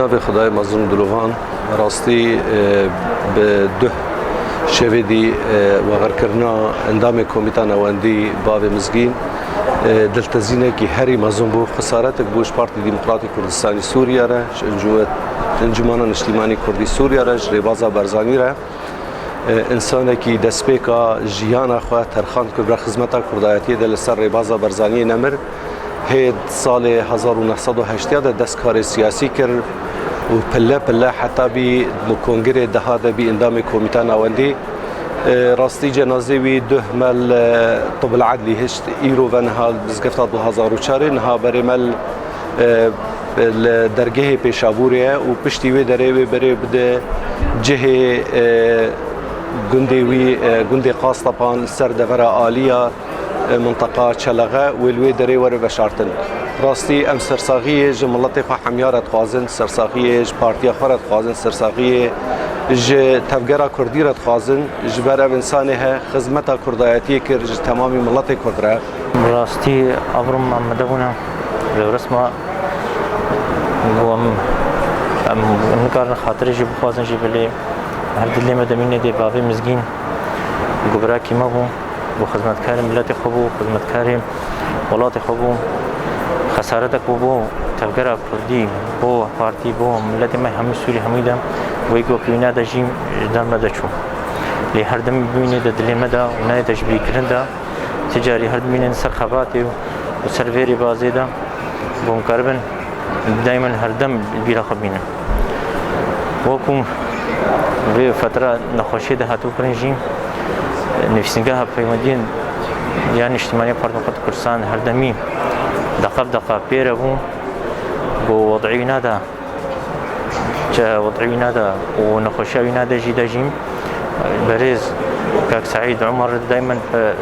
جناب خدای مظلوم دلوان راستی به ده شویدی و غرکرنا اندام کمیته نواندی باب مزگین دلتزینه که هری مظلوم بو خسارت بوش پارتی دموکراتی کردستانی سوریه را انجمن اجتماعی کردی سوریه را جریبازا برزانی را انسانی که دسپیکا جیانا خو ترخان کبر خدمت کردایتی دل سر ریبازا برزانی نمر هید سال 1980 دستکار سیاسی کرد و پله پله حتی بی مکنگره دهاده بی اندام کمیته نواندی راستی جنازه وی ده مل طب العدلی هشت ایرو و نها بزگفت 2004 نها بری مل درگه پیشابوریه و پشتی وی داره وی بری بده جه گندی قاسطپان سر دفره آلیا منطقه چلغه ولوی دری ور بشارتن راستی ام سرساغی جملت خو حمیارت خوازن سرساغی پارتیا خورت خوازن سرساغی ج تفگرا کردی رت خوازن جبر انسانه خدمت کردایتی کر تمامی ملت کردره راستی ابرم محمدونه رسمه وام نکار خاطر جی بخوازن جی بلی هر دلی مدمینه دی بابی مزگین گبرا کی ما بو و خدمتکار ملت خوب و خدمتکار ولات خوب خسارت کو تفکر کردی بو پارتی بو ملت ما هم سوری حمیدم و یکو پینا دجیم دم مدچو لی هر دم بینه د دلی مدا و نه تشبیه کرنده تجاری هر دمین سر خبات و سروری بازیدا بوم کربن دائما هر دم بیرا خبینه وکم و فتره نخوشی ده هاتو کنیم نفسنگاه پیوندین یعنی اجتماعی پارت کردستان هر دمی دقة بدقة بيرة بون ووضعي نادا وضعي نادا ونخشاوي نادا جيم بريز كاك سعيد عمر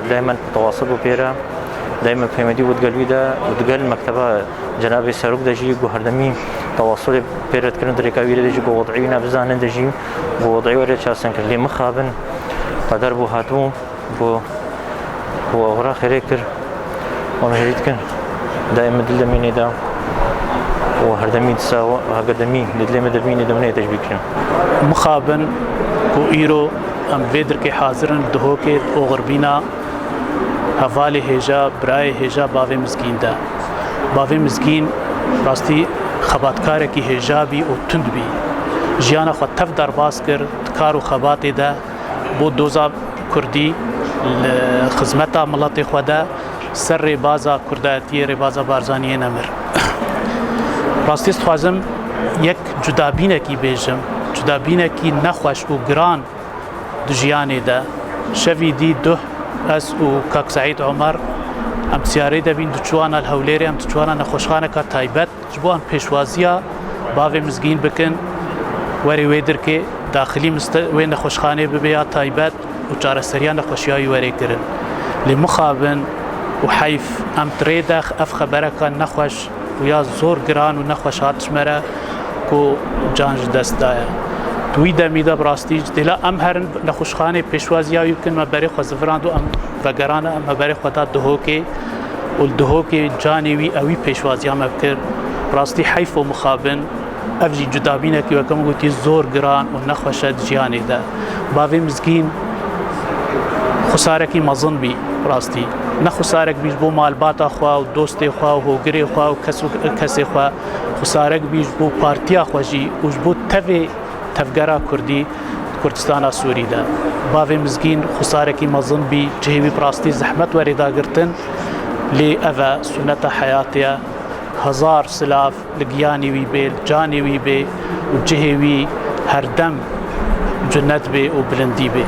دائما تواصل بيرة دائما في مدي وتقال مكتبة جناب سروق دجي وهردمي تواصل بيرة كرن دريكاوي دجي ووضعينا بزان دجي ووضعي ورد شاسن كلي مخابن قدر بو هاتو بو غرا خيركر ومهريت كن دائما دلميني دا وهردمي تساوى هقدمي دلمي دمني تجبيكن مخابن كو ايرو ام فيدر كي حاضرن دهوكي او غربينا حوالی هجا برای هجا باوی مسکین دا باوی مسکین راستی خباتکار کی هجا بی و تند بی جیانا خود تف در باز کر کار و خبات دا بو دوزا کردی خدمتا ملت خدا سر بازا کرداتی ربازا بارزانی نمر راستی خوازم یک جدابینه کی بیجم جدابینه کی نخوش و گران دجیانه دا شوی دی ده از او کاک سعید عمر ام سیاره دبین دچوان الهوليري ام دچوان نخوشخانه کا تایبت جبوان پیشوازیا باوی مزگین بکن وری ویدر که داخلی و نخوشخانه ببیا تایبت و چارەسەریان نەخۆشییاوی وەرێگرن لێ مخابن و حیف ئەم ترێدا ئەف خەبەرەکان نەخۆش و یا زۆر گران و نەخۆش هاتشمەرە و جانج دەستدایە دوی دەمیدا بڕاستی دێلا ئەم هەرن نەخۆشخانەی پێشوازیاوی بکن مەبەرێ خۆزڤراند و ئەم ڤەگەرانە مەبەرێ خۆتا دهۆکێ و دهۆکێ جانێوی ئەوی پێشوازیامە بکرد ڕاستی حیف و مخابن ئەفژی جودابینێکی وەکەم گوتی زۆر گران و نەخۆشە جیانێدا باوێ مزگین خسارێکی مەزن بی ڕاستی نەخسارێک بیش بۆ مالباتە خوا و دۆستێ خوا و هۆگرێ خوا و کەسێ خوا خسارێک بیش بۆ پارتیا خۆشی وش بۆ تەوێ تەفگەرا کوردی کوردستانە سووریدا باوێ مزگین خسارێکی مەزن بی جێوی ڕاستی زەحمەت وەرێداگرتن لێ ئەڤە سونەتە حەیاتەیە هزار سلاف لگیانی وی بێ جانی وی بێ و جهێوی هەردەم جنت بێ و بلندی بێ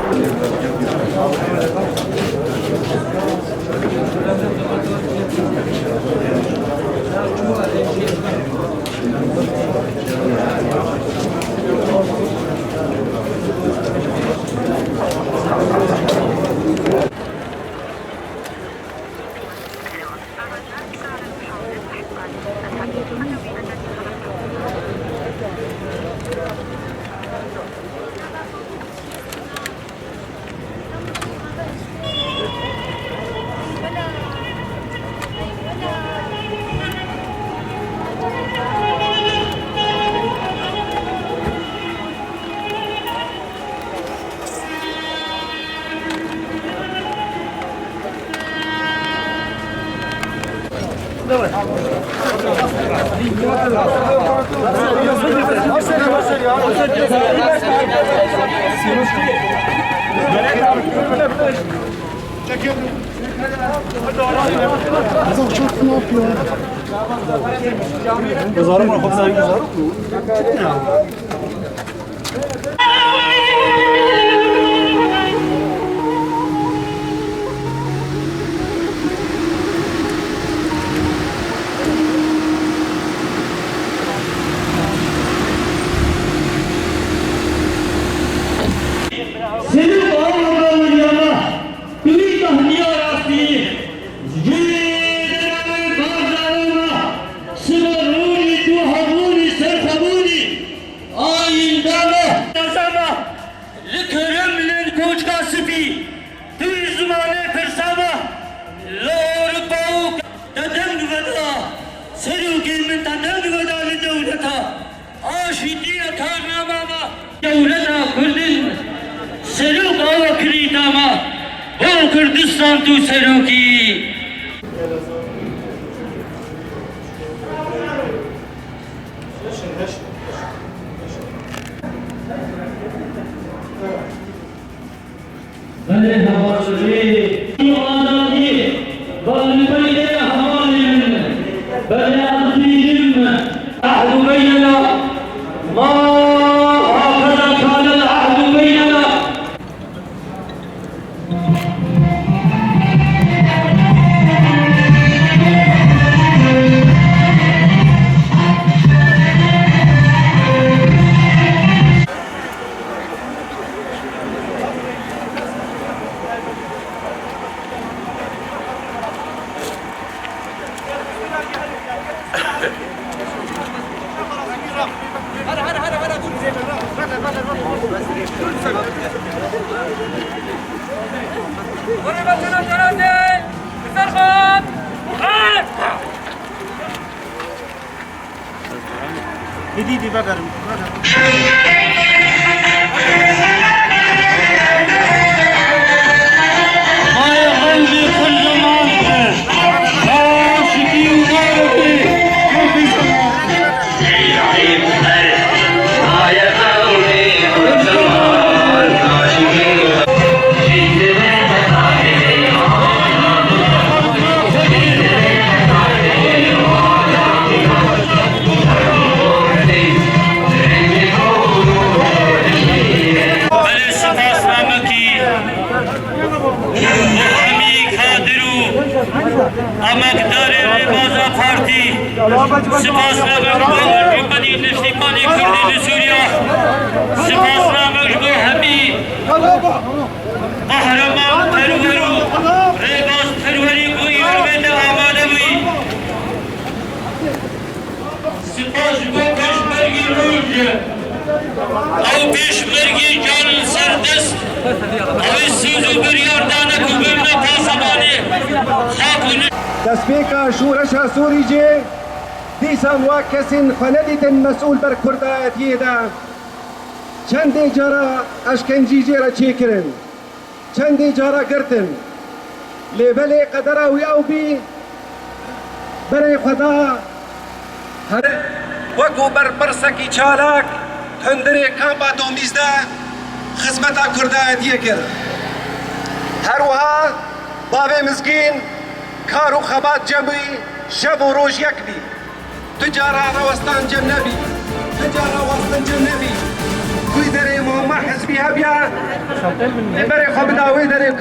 Kurdistan tu seruki bale havali anani balbayde havalin bale adhim ahdu baynana ma hakada kana al-ahdu baynana امکدار ربازا پارتی سپاس نامک جمهوری نشیمانی کردی سوریا سپاس نامک بو همی قهرمان پرورو رباز پروری بو ایرمند آماده بوی سپاس بو پیشمرگی روز او پیشمرگی جان سردست او سوزو بریاردانه کبرنا پاسمانی خاکونی دەستپێکە شوورەشە سووری جێ دیسان وا کەسین خەنەدیتن مەسئول بەر کوردایەتیەدا چەندێ جارە ئەشکەنجی جێرە چێکردن چەندێ جارە گرتن لێبەلێ قەدەراوی ئەو بی بەرەی خەدا هەر وەکو بەرپرسێکی چالاک هەندێک کامپا دۆمیزدا خزمەتا کوردایەتیە کرد هەروەها باوێ مزگین کار و خەبات جەمووی شەو و ڕۆژ یەک بی تجارە ڕەوەستان جەم نەبی تجارە وەستن جەم نەبی کوی دەرێ مۆمە حزبی هەبیا بەرێ خۆ بداوی دەرێ